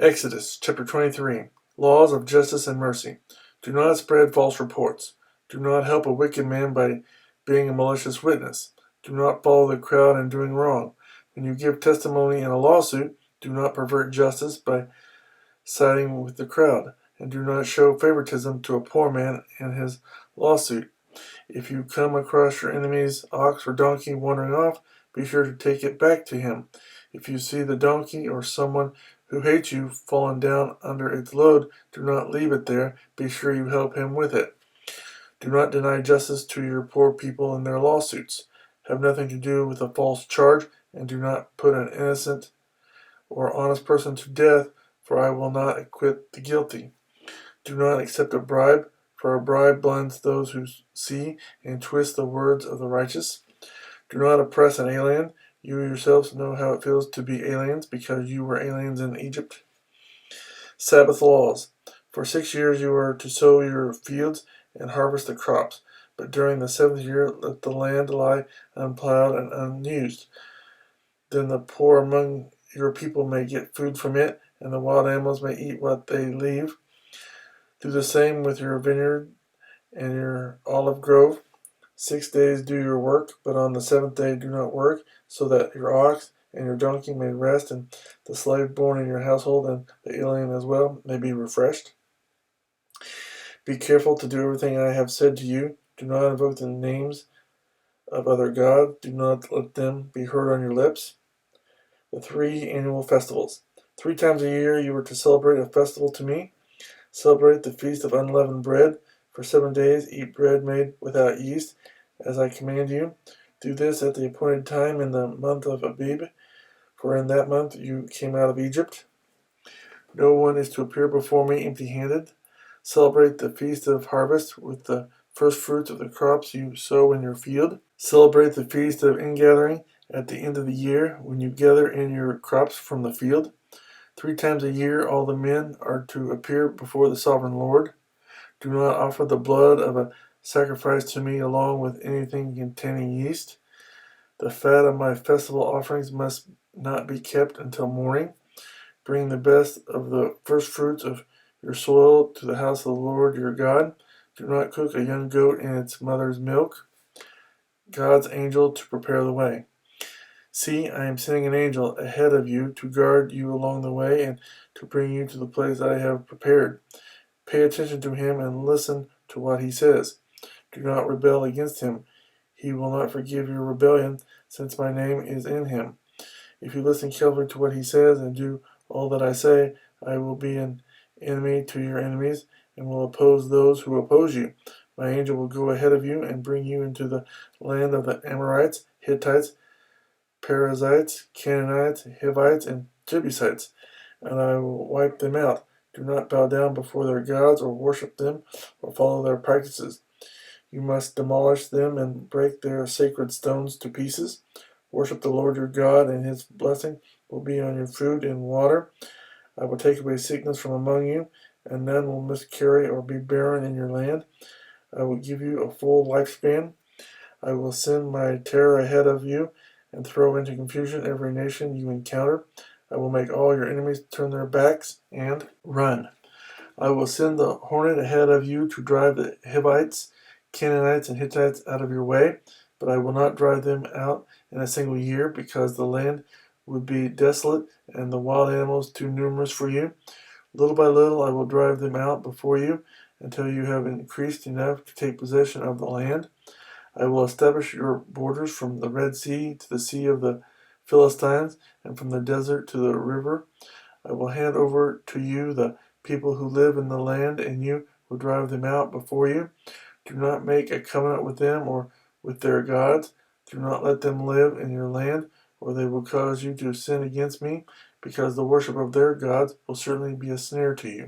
Exodus chapter 23. Laws of justice and mercy. Do not spread false reports. Do not help a wicked man by being a malicious witness. Do not follow the crowd in doing wrong. When you give testimony in a lawsuit, do not pervert justice by siding with the crowd, and do not show favoritism to a poor man in his lawsuit. If you come across your enemy's ox or donkey wandering off, be sure to take it back to him. If you see the donkey or someone who hates you fallen down under its load, do not leave it there. Be sure you help him with it. Do not deny justice to your poor people in their lawsuits. Have nothing to do with a false charge, and do not put an innocent or honest person to death, for I will not acquit the guilty. Do not accept a bribe, for a bribe blinds those who see and twists the words of the righteous. Do not oppress an alien. You yourselves know how it feels to be aliens, because you were aliens in Egypt. Sabbath laws. For 6 years you are to sow your fields and harvest the crops, but during the seventh year let the land lie unplowed and unused. Then the poor among your people may get food from it, and the wild animals may eat what they leave. Do the same with your vineyard and your olive grove. 6 days do your work, but on the seventh day do not work, so that your ox and your donkey may rest, and the slave born in your household and the alien as well may be refreshed. Be careful to do everything I have said to you. Do not invoke the names of other gods. Do not let them be heard on your lips. The 3 annual festivals. 3 times a year you are to celebrate a festival to me. Celebrate the feast of unleavened bread. For 7 days eat bread made without yeast, as I command you. Do this at the appointed time in the month of Abib, for in that month you came out of Egypt. No one is to appear before me empty-handed. Celebrate the feast of harvest with the first fruits of the crops you sow in your field. Celebrate the feast of ingathering at the end of the year, when you gather in your crops from the field. 3 times a year all the men are to appear before the sovereign Lord. Do not offer the blood of a sacrifice to me along with anything containing yeast. The fat of my festival offerings must not be kept until morning. Bring the best of the first fruits of your soil to the house of the Lord your God. Do not cook a young goat in its mother's milk. God's angel to prepare the way. See, I am sending an angel ahead of you to guard you along the way and to bring you to the place I have prepared. Pay attention to him and listen to what he says. Do not rebel against him. He will not forgive your rebellion, since my name is in him. If you listen carefully to what he says and do all that I say, I will be an enemy to your enemies and will oppose those who oppose you. My angel will go ahead of you and bring you into the land of the Amorites, Hittites, Perizzites, Canaanites, Hivites, and Jebusites, and I will wipe them out. Do not bow down before their gods or worship them or follow their practices. You must demolish them and break their sacred stones to pieces. Worship the Lord your God, and his blessing will be on your food and water. I will take away sickness from among you, and none will miscarry or be barren in your land. I will give you a full lifespan. I will send my terror ahead of you and throw into confusion every nation you encounter. I will make all your enemies turn their backs and run. I will send the hornet ahead of you to drive the Hivites, Canaanites, and Hittites out of your way, but I will not drive them out in a single year, because the land would be desolate and the wild animals too numerous for you. Little by little I will drive them out before you until you have increased enough to take possession of the land. I will establish your borders from the Red Sea to the Sea of the Philistines, and from the desert to the river. I will hand over to you the people who live in the land, and you will drive them out before you. Do not make a covenant with them or with their gods. Do not let them live in your land, or they will cause you to sin against me, because the worship of their gods will certainly be a snare to you.